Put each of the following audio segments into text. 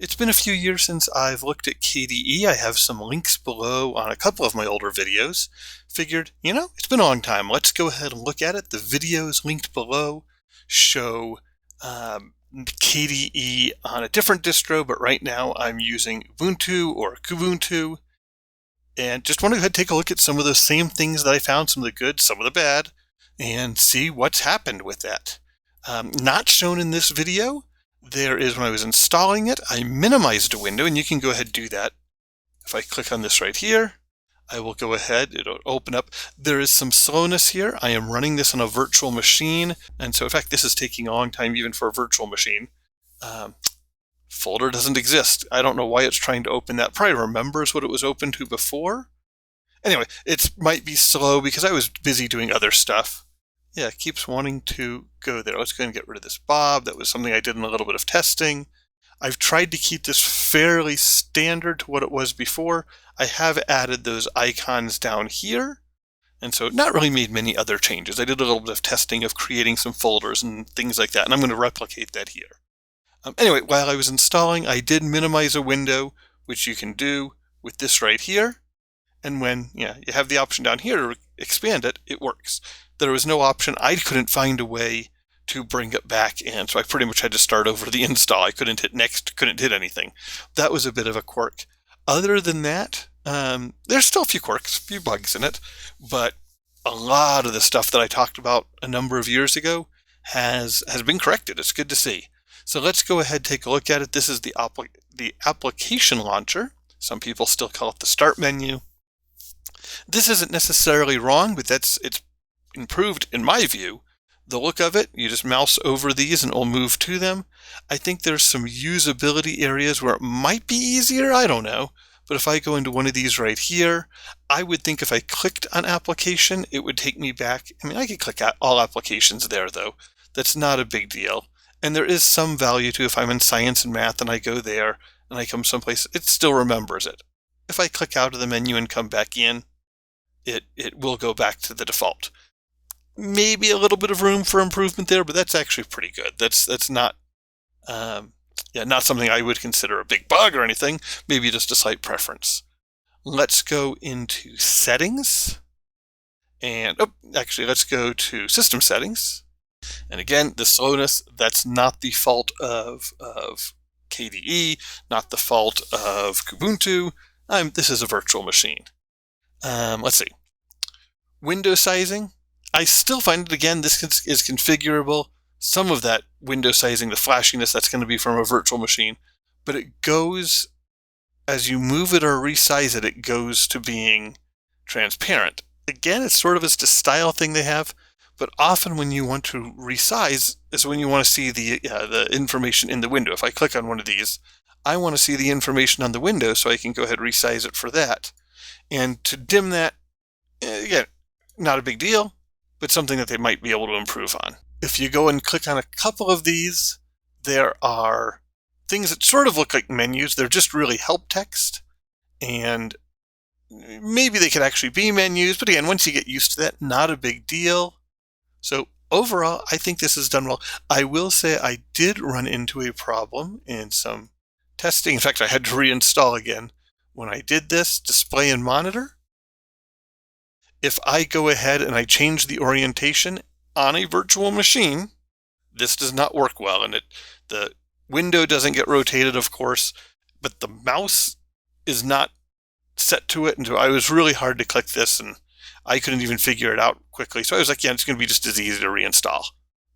It's been a few years since I've looked at KDE. I have some links below on a couple of my older videos. Figured, it's been a long time. Let's go ahead and look at it. The videos linked below show KDE on a different distro, but right now I'm using Ubuntu or Kubuntu. And just want to go ahead and take a look at some of those same things that I found, some of the good, some of the bad, and see what's happened with that. Not shown in this video. There is, when I was installing it, I minimized a window, and you can go ahead and do that. If I click on this right here, I will go ahead, it'll open up. There is some slowness here. I am running this on a virtual machine, and so in fact, this is taking a long time even for a virtual machine. Folder doesn't exist. I don't know why it's trying to open that. Probably remembers what it was open to before. Anyway, it might be slow because I was busy doing other stuff. Yeah, it keeps wanting to go there. Let's go and get rid of this Bob. That was something I did in a little bit of testing. I've tried to keep this fairly standard to what it was before. I have added those icons down here, and so not really made many other changes. I did a little bit of testing of creating some folders and things like that, and I'm going to replicate that here. Anyway, while I was installing, I did minimize a window, which you can do with this right here. And when you have the option down here to expand it, it works. There was no option. I couldn't find a way to bring it back in, so I pretty much had to start over the install. I couldn't hit next, couldn't hit anything. That was a bit of a quirk. Other than that, there's still a few quirks, a few bugs in it, but a lot of the stuff that I talked about a number of years ago has been corrected. It's good to see. So let's go ahead and take a look at it. This is the application launcher. Some people still call it the start menu. This isn't necessarily wrong, but it's improved in my view. The look of it, you just mouse over these and it'll move to them. I think there's some usability areas where it might be easier, I don't know. But if I go into one of these right here, I would think if I clicked on application, it would take me back. I mean, I could click at all applications there though. That's not a big deal. And there is some value to if I'm in science and math and I go there and I come someplace, it still remembers it. If I click out of the menu and come back in, it will go back to the default. Maybe a little bit of room for improvement there, but that's actually pretty good. That's not not something I would consider a big bug or anything. Maybe just a slight preference. Let's go into settings, and let's go to system settings. And again, the slowness, that's not the fault of KDE, not the fault of Kubuntu. This is a virtual machine. Let's see. Window sizing. I still find it, again, this is configurable. Some of that window sizing, the flashiness, that's going to be from a virtual machine. But it goes, as you move it or resize it, it goes to being transparent. Again, it's sort of just a style thing they have. But often when you want to resize is when you want to see the information in the window. If I click on one of these, I want to see the information on the window so I can go ahead and resize it for that. And to dim that, again, not a big deal, but something that they might be able to improve on. If you go and click on a couple of these, there are things that sort of look like menus. They're just really help text. And maybe they could actually be menus, but again, once you get used to that, not a big deal. So overall, I think this is done well. I will say I did run into a problem in some testing. In fact, I had to reinstall again. When I did this, display and monitor, if I go ahead and I change the orientation on a virtual machine, this does not work well. And the window doesn't get rotated, of course, but the mouse is not set to it. And so I was really hard to click this, and I couldn't even figure it out quickly. So I was like, it's going to be just as easy to reinstall.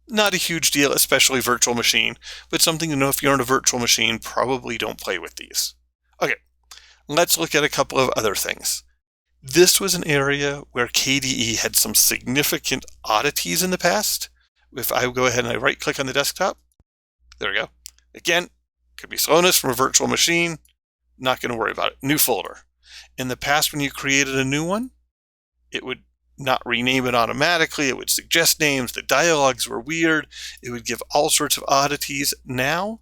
Not a huge deal, especially virtual machine, but something to know if you're on a virtual machine, probably don't play with these. Okay, let's look at a couple of other things. This was an area where KDE had some significant oddities in the past. If I go ahead and I right click on the desktop, there we go. Again, could be slowness from a virtual machine. Not going to worry about it. New folder. In the past, when you created a new one, it would not rename it automatically. It would suggest names. The dialogues were weird. It would give all sorts of oddities. Now,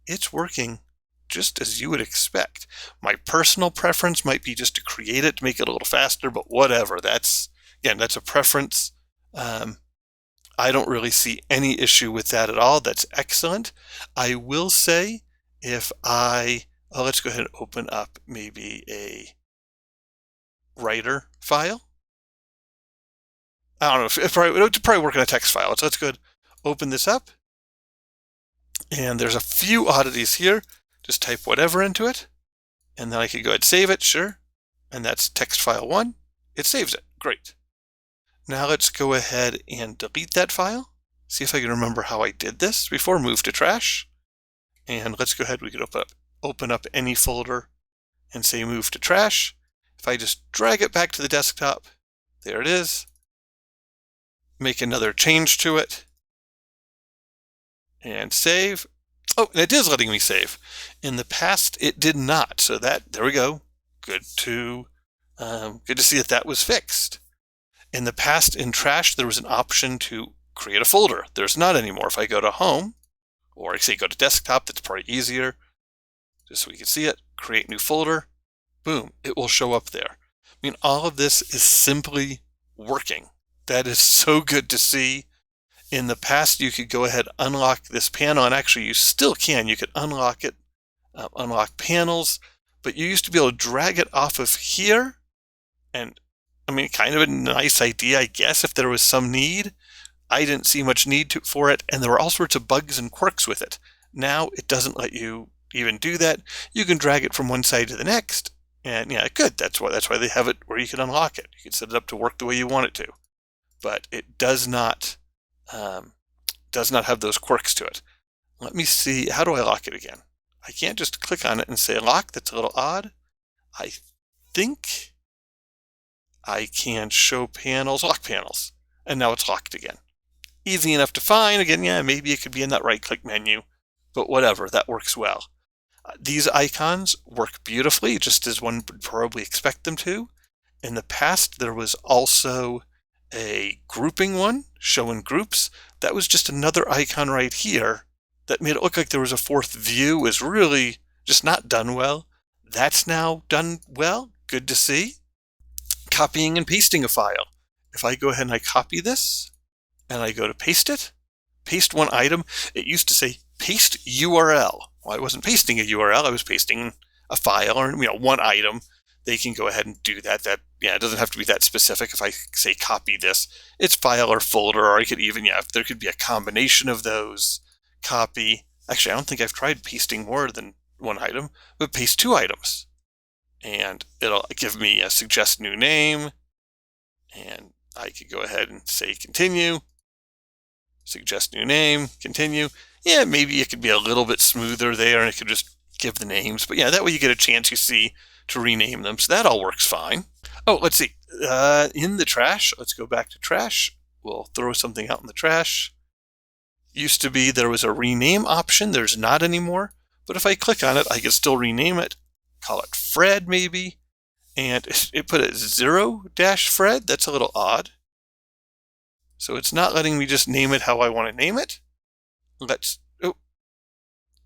it's working just as you would expect. My personal preference might be just to create it to make it a little faster, but whatever. That's a preference. I don't really see any issue with that at all. That's excellent. I will say if let's go ahead and open up maybe a writer file. I don't know if it would probably work in a text file. So let's go ahead and open this up. And there's a few oddities here. Just type whatever into it. And then I could go ahead and save it, sure. And that's text file 1. It saves it, great. Now let's go ahead and delete that file. See if I can remember how I did this before. Move to trash. And let's go ahead, we could open up any folder and say move to trash. If I just drag it back to the desktop, there it is. Make another change to it. And save. Oh, and it is letting me save. In the past, it did not. So there we go. Good to see that was fixed. In the past, in trash, there was an option to create a folder. There's not anymore. If I go to home, or I say go to desktop, that's probably easier. Just so we can see it, create new folder, boom, it will show up there. I mean, all of this is simply working. That is so good to see. In the past, you could go ahead, unlock this panel, and actually you still can. You could unlock it, unlock panels, but you used to be able to drag it off of here. And I mean, kind of a nice idea, I guess, if there was some need. I didn't see much need for it, and there were all sorts of bugs and quirks with it. Now it doesn't let you even do that. You can drag it from one side to the next, and yeah, good. That's why they have it where you can unlock it. You can set it up to work the way you want it to, but it does not have those quirks to it. Let me see. How do I lock it again? I can't just click on it and say lock. That's a little odd. I think I can show panels, lock panels, and now it's locked again. Easy enough to find. Again, yeah, maybe it could be in that right-click menu, but whatever, that works well. These icons work beautifully, just as one would probably expect them to. In the past, there was also a grouping one, showing groups. That was just another icon right here that made it look like there was a fourth view. It was really just not done well. That's now done well. Good to see. Copying and pasting a file. If I go ahead and I copy this, and I go to paste it, paste one item, it used to say paste URL. Well, I wasn't pasting a URL, I was pasting a file or one item. They can go ahead and do that. It doesn't have to be that specific. If I say copy this, it's file or folder, or I could even, if there could be a combination of those, copy. Actually, I don't think I've tried pasting more than one item, but paste 2 items. And it'll give me a suggest new name, and I could go ahead and say continue. Suggest new name, continue. Yeah, maybe it could be a little bit smoother there and it could just give the names. But yeah, that way you get a chance, you see, to rename them. So that all works fine. Oh, let's see. In the trash, let's go back to trash. We'll throw something out in the trash. Used to be there was a rename option. There's not anymore. But if I click on it, I can still rename it. Call it Fred maybe. And it put it 0-Fred. That's a little odd. So it's not letting me just name it how I want to name it.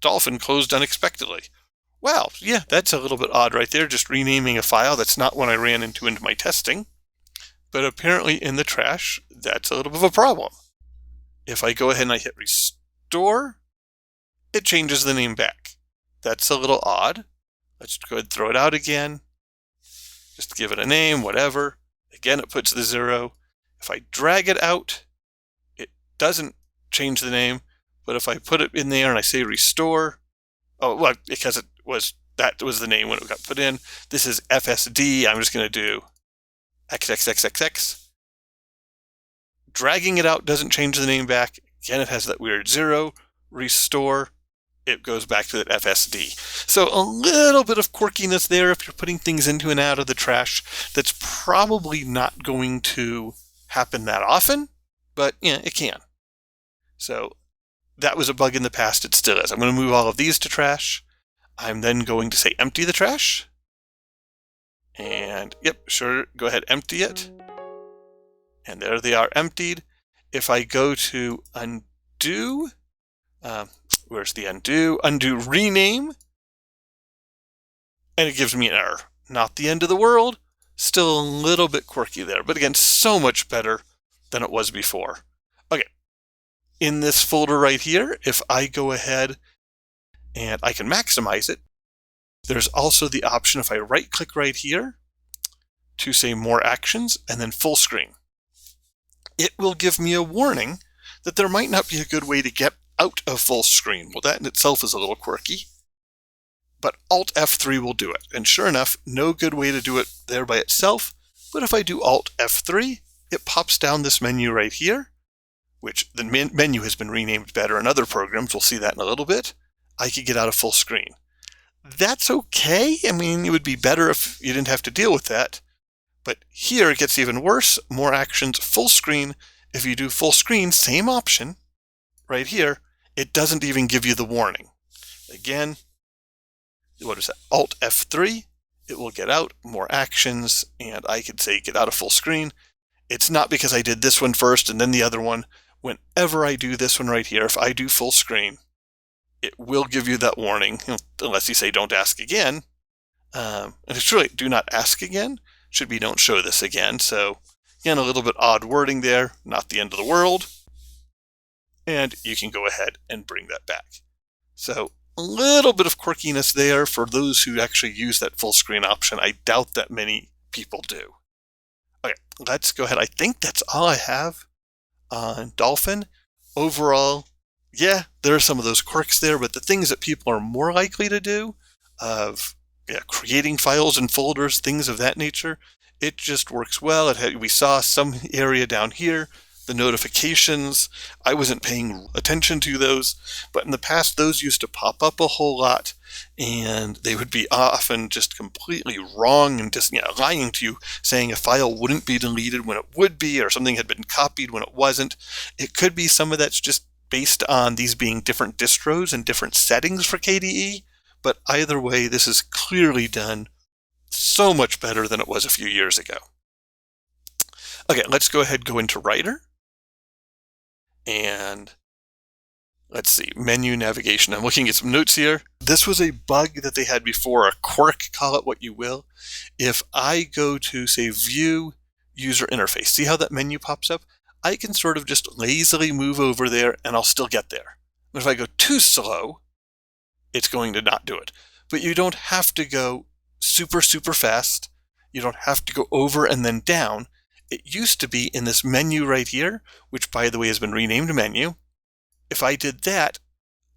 Dolphin closed unexpectedly. Wow, yeah, that's a little bit odd right there, just renaming a file. That's not one I ran into my testing. But apparently in the trash, that's a little bit of a problem. If I go ahead and I hit restore, it changes the name back. That's a little odd. Let's go ahead and throw it out again. Just give it a name, whatever. Again, it puts the 0. If I drag it out, it doesn't change the name. But if I put it in there and I say restore, because that was the name when it got put in. This is FSD. I'm just going to do XXXXX. Dragging it out doesn't change the name back. Again, it has that weird 0. Restore, it goes back to that FSD. So a little bit of quirkiness there if you're putting things into and out of the trash. That's probably not going to happen that often, but yeah, it can. So that was a bug in the past. It still is. I'm going to move all of these to trash. I'm then going to say empty the trash. And yep, sure, go ahead, empty it. And there they are emptied. If I go to undo, where's the undo? Undo rename. And it gives me an error. Not the end of the world. Still a little bit quirky there. But again, so much better than it was before. Okay. In this folder right here, if I go ahead and I can maximize it. There's also the option if I right-click right here to say more actions and then full screen. It will give me a warning that there might not be a good way to get out of full screen. Well, that in itself is a little quirky, but Alt F3 will do it. And sure enough, no good way to do it there by itself. But if I do Alt F3, it pops down this menu right here, which the menu has been renamed better in other programs. We'll see that in a little bit. I could get out of full screen. That's okay. I mean, it would be better if you didn't have to deal with that. But here it gets even worse. More actions, full screen. If you do full screen, same option right here, it doesn't even give you the warning. Again, what is that? Alt F3, it will get out, more actions, and I could say get out of full screen. It's not because I did this one first and then the other one. Whenever I do this one right here, if I do full screen, it will give you that warning, unless you say don't ask again. And it's really do not ask again. Should be don't show this again. So again, a little bit odd wording there, not the end of the world. And you can go ahead and bring that back. So a little bit of quirkiness there for those who actually use that full screen option. I doubt that many people do. Okay, let's go ahead. I think that's all I have on Dolphin. Overall, yeah, there are some of those quirks there, but the things that people are more likely to do of creating files and folders, things of that nature, it just works well. We saw some area down here, the notifications. I wasn't paying attention to those, but in the past, those used to pop up a whole lot, and they would be often just completely wrong and just lying to you, saying a file wouldn't be deleted when it would be, or something had been copied when it wasn't. It could be some of that's just based on these being different distros and different settings for KDE, but either way, this is clearly done so much better than it was a few years ago. Okay, let's go ahead and go into Writer. And let's see, menu navigation. I'm looking at some notes here. This was a bug that they had before, a quirk, call it what you will. If I go to, say, View User Interface, see how that menu pops up? I can sort of just lazily move over there and I'll still get there. But if I go too slow, it's going to not do it. But you don't have to go super, super fast. You don't have to go over and then down. It used to be in this menu right here, which by the way has been renamed menu. If I did that,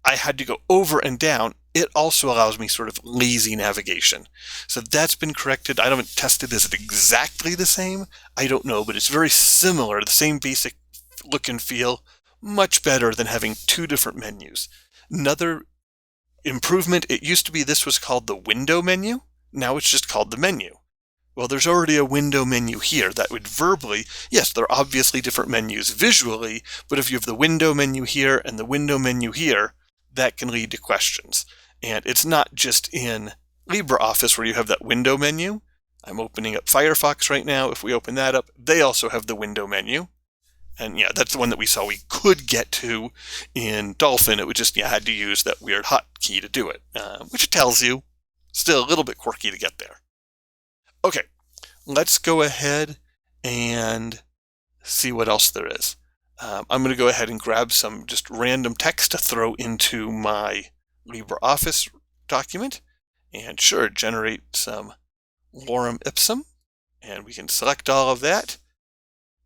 I had to go over and down. It also allows me sort of lazy navigation. So that's been corrected. I haven't tested, is it exactly the same? I don't know, but it's very similar, the same basic look and feel, much better than having two different menus. Another improvement, it used to be this was called the window menu. Now it's just called the menu. Well, there's already a window menu here that would verbally, yes, they're obviously different menus visually, but if you have the window menu here and the window menu here, that can lead to questions. And it's not just in LibreOffice where you have that window menu. I'm opening up Firefox right now. If we open that up, they also have the window menu. And yeah, that's the one that we saw we could get to in Dolphin. It would just, had to use that weird hotkey to do it, which it tells you. Still a little bit quirky to get there. Okay, let's go ahead and see what else there is. I'm going to go ahead and grab some just random text to throw into my LibreOffice document. And sure, generate some lorem ipsum. And we can select all of that.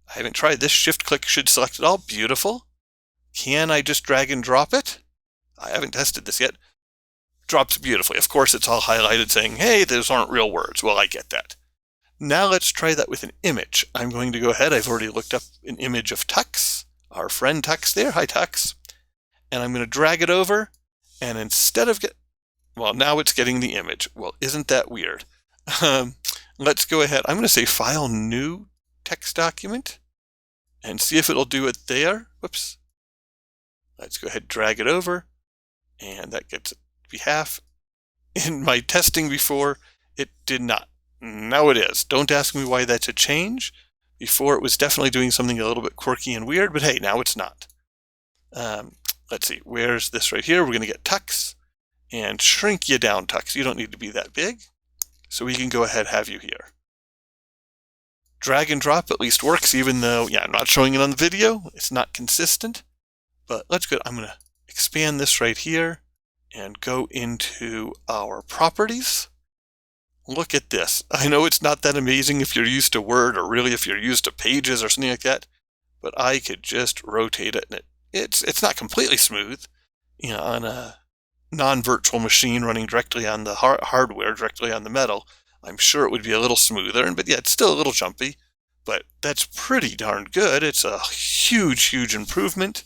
I haven't tried this. Shift-click should select it all. Beautiful. Can I just drag and drop it? I haven't tested this yet. Drops beautifully. Of course, it's all highlighted saying, hey, those aren't real words. Well, I get that. Now let's try that with an image. I'm going to go ahead. I've already looked up an image of Tux, our friend Tux there. Hi, Tux. And I'm going to drag it over. And instead of now it's getting the image. Well, isn't that weird? Let's go ahead. I'm going to say File, New Text Document, and see if it'll do it there. Whoops. Let's go ahead and drag it over. And that gets it. Behalf. In my testing before, it did not. Now it is. Don't ask me why that's a change. Before it was definitely doing something a little bit quirky and weird, but hey, now it's not. Let's see, where's this right here? We're going to get Tux and shrink you down, Tux. You don't need to be that big. So we can go ahead and have you here. Drag and drop at least works, even though, I'm not showing it on the video. It's not consistent. But let's go. I'm going to expand this right here. and go into our properties. Look at this. I know it's not that amazing if you're used to Word, or really if you're used to Pages or something like that, but I could just rotate it, and it's not completely smooth, on a non-virtual machine running directly on the hardware, directly on the metal. I'm sure it would be a little smoother, but yeah, it's still a little jumpy, but that's pretty darn good. It's a huge, huge improvement.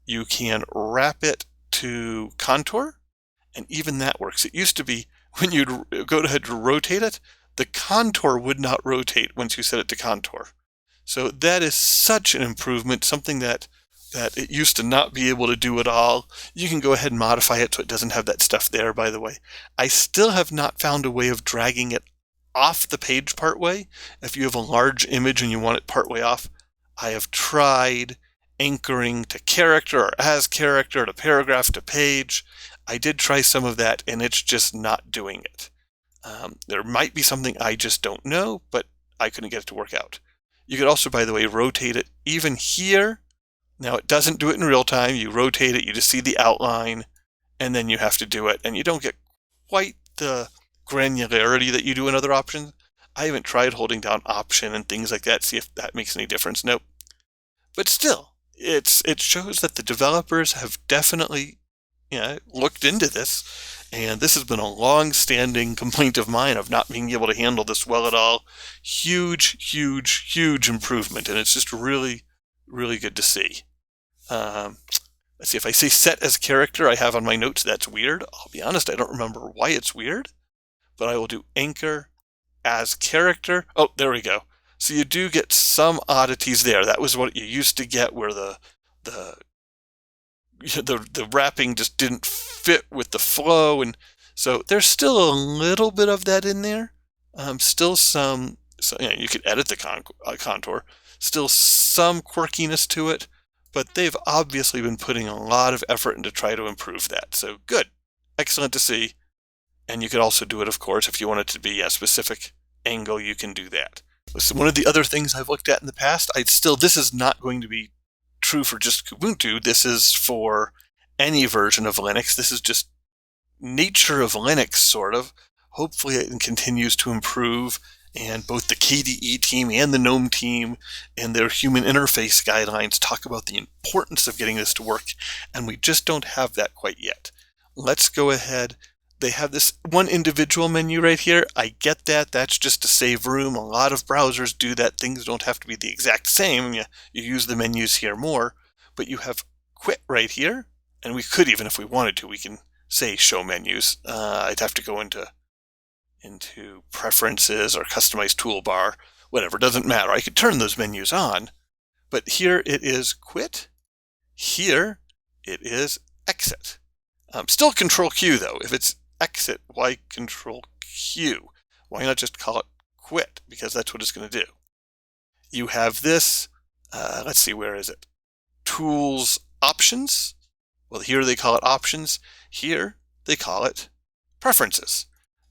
You can wrap it to contour, and even that works. It used to be when you'd go ahead to rotate it, the contour would not rotate once you set it to contour. So that is such an improvement, something that it used to not be able to do at all. You can go ahead and modify it so it doesn't have that stuff there, by the way. I still have not found a way of dragging it off the page partway. If you have a large image and you want it partway off, I have tried anchoring to character or as character to paragraph to page. I did try some of that, and it's just not doing it. There might be something I just don't know, but I couldn't get it to work out. You could also, by the way, rotate it even here. Now, it doesn't do it in real time. You rotate it, you just see the outline, and then you have to do it, and you don't get quite the granularity that you do in other options. I haven't tried holding down Option and things like that, see if that makes any difference. Nope. But still, it shows that the developers have definitely looked into this, and this has been a long-standing complaint of mine of not being able to handle this well at all. Huge, huge, huge improvement, and it's just really, really good to see. Let's see, if I say set as character, I have on my notes that's weird. I'll be honest, I don't remember why it's weird, but I will do anchor as character. Oh, there we go. So you do get some oddities there. That was what you used to get, where the wrapping just didn't fit with the flow, and so there's still a little bit of that in there. Still some, so you could edit the contour. Still some quirkiness to it, but they've obviously been putting a lot of effort into try to improve that. So good, excellent to see. And you could also do it, of course, if you want it to be a specific angle, you can do that. Listen, one of the other things I've looked at in the past, this is not going to be true for just Ubuntu. This is for any version of Linux. This is just nature of Linux, sort of. Hopefully it continues to improve, and both the KDE team and the GNOME team and their human interface guidelines talk about the importance of getting this to work, and we just don't have that quite yet. Let's go ahead. They have this one individual menu right here. I get that. That's just to save room. A lot of browsers do that. Things don't have to be the exact same. You use the menus here more, but you have quit right here, and we could, even if we wanted to, we can say show menus. I'd have to go into preferences or customize toolbar, whatever, doesn't matter. I could turn those menus on, but here it is quit. Here it is exit. Still Control Q though. If it's exit, why Control Q? Why not just call it quit? Because that's what it's going to do. You have this, let's see, where is it? Tools, options. Well, here they call it options. Here they call it preferences.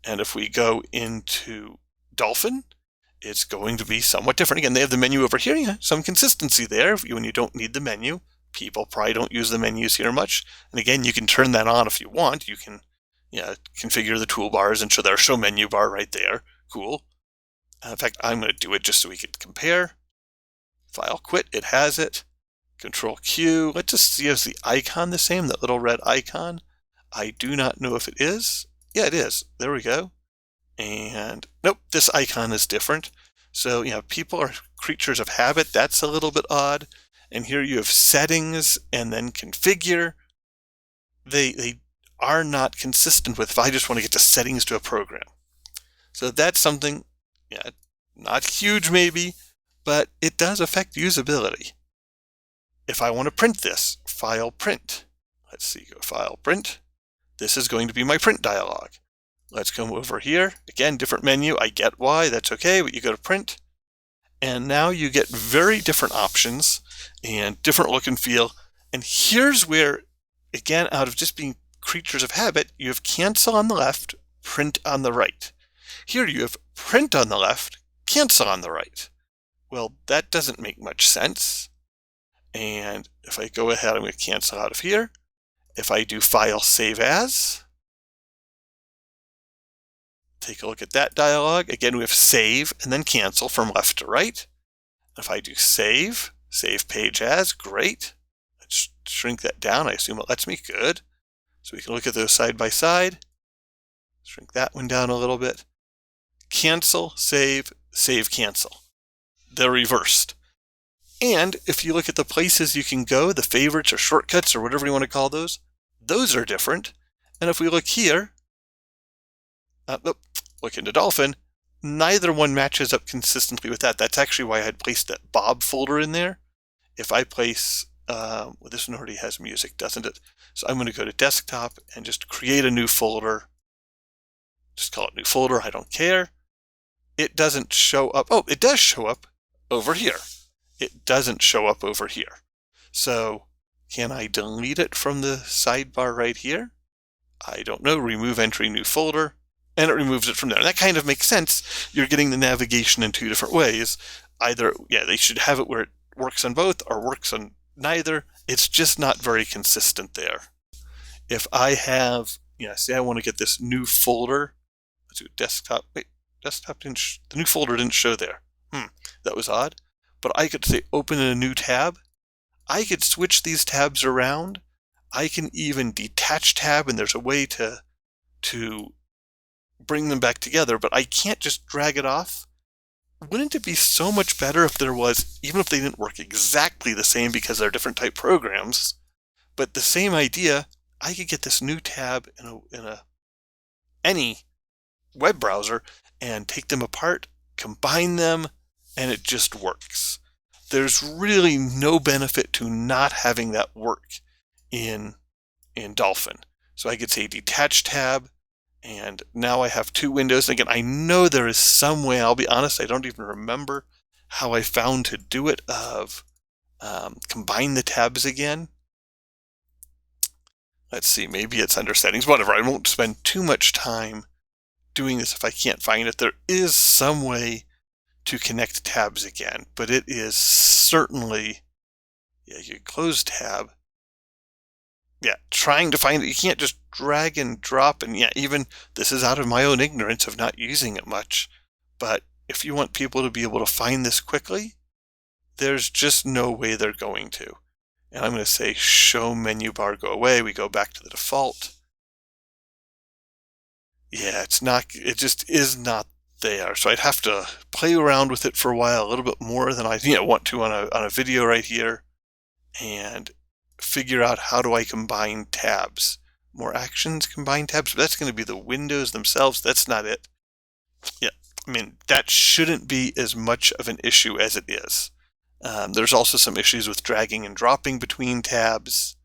And if we go into Dolphin, it's going to be somewhat different. Again, they have the menu over here. Some consistency there when you don't need the menu. People probably don't use the menus here much. And again, you can turn that on if you want. You can configure the toolbars and show their show menu bar right there. Cool. In fact, I'm going to do it just so we can compare. File quit, it has it. Control Q. Let's just see, is the icon the same, that little red icon? I do not know if it is. Yeah, it is. There we go. And nope, this icon is different. So, people are creatures of habit. That's a little bit odd. And here you have settings and then configure. They are not consistent with if I just want to get to settings to a program. So that's something, not huge maybe, but it does affect usability. If I want to print this, file print. Let's see, go file print. This is going to be my print dialog. Let's come over here. Again, different menu. I get why, that's okay, but you go to print. And now you get very different options and different look and feel. And here's where, again, out of just being creatures of habit, you have cancel on the left, print on the right. Here you have print on the left, cancel on the right. Well, that doesn't make much sense. And if I go ahead, I'm going to cancel out of here. If I do File Save As, take a look at that dialog. Again, we have Save and then Cancel from left to right. If I do Save Page As, great. Let's shrink that down. I assume it lets me. Good. So we can look at those side by side. Shrink that one down a little bit. Cancel, save, cancel. They're reversed. And if you look at the places you can go, the favorites or shortcuts or whatever you want to call those are different. And if we look here, look into Dolphin, neither one matches up consistently with that. That's actually why I had placed that Bob folder in there. If I place, well, this one already has music, doesn't it? So I'm going to go to Desktop and just create a new folder. Just call it New Folder, I don't care. It doesn't show up. Oh, it does show up over here. It doesn't show up over here. So can I delete it from the sidebar right here? I don't know. Remove entry, new folder, and it removes it from there. And that kind of makes sense. You're getting the navigation in two different ways. Either, yeah, they should have it where it works on both or works on neither. It's just not very consistent there. If I have, say I want to get this new folder. Let's do Desktop. Wait, Desktop didn't. The new folder didn't show there. That was odd. But I could say open in a new tab. I could switch these tabs around. I can even detach tab, and there's a way to bring them back together, but I can't just drag it off. Wouldn't it be so much better if there was, even if they didn't work exactly the same because they're different type programs, but the same idea, I could get this new tab in any web browser and take them apart, combine them, and it just works. There's really no benefit to not having that work in Dolphin. So I could say detach tab, and now I have two windows. And again, I know there is some way, I'll be honest, I don't even remember how I found to do it, of combine the tabs again. Let's see, maybe it's under settings, whatever. I won't spend too much time doing this if I can't find it. There is some way to connect tabs again, but it is certainly, you close tab. Trying to find it, you can't just drag and drop, and even this is out of my own ignorance of not using it much, but if you want people to be able to find this quickly, there's just no way they're going to. And I'm going to say show menu bar go away. We go back to the default. It just is not there. So I'd have to play around with it for a while, a little bit more than I want to on a video right here, and figure out how do I combine tabs. More actions, combine tabs, but that's going to be the windows themselves. That's not it. That shouldn't be as much of an issue as it is. There's also some issues with dragging and dropping between tabs.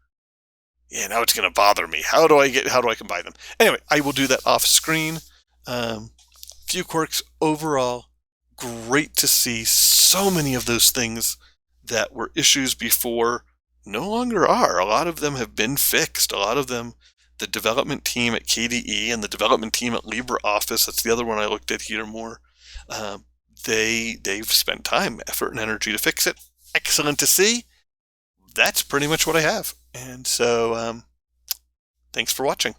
Now it's going to bother me. How do I combine them? Anyway, I will do that off screen. Few quirks overall. Great to see so many of those things that were issues before no longer are. A lot of them have been fixed. A lot of them, the development team at KDE and the development team at LibreOffice, that's the other one I looked at here more, they've spent time, effort, and energy to fix it. Excellent to see. That's pretty much what I have. And so, thanks for watching.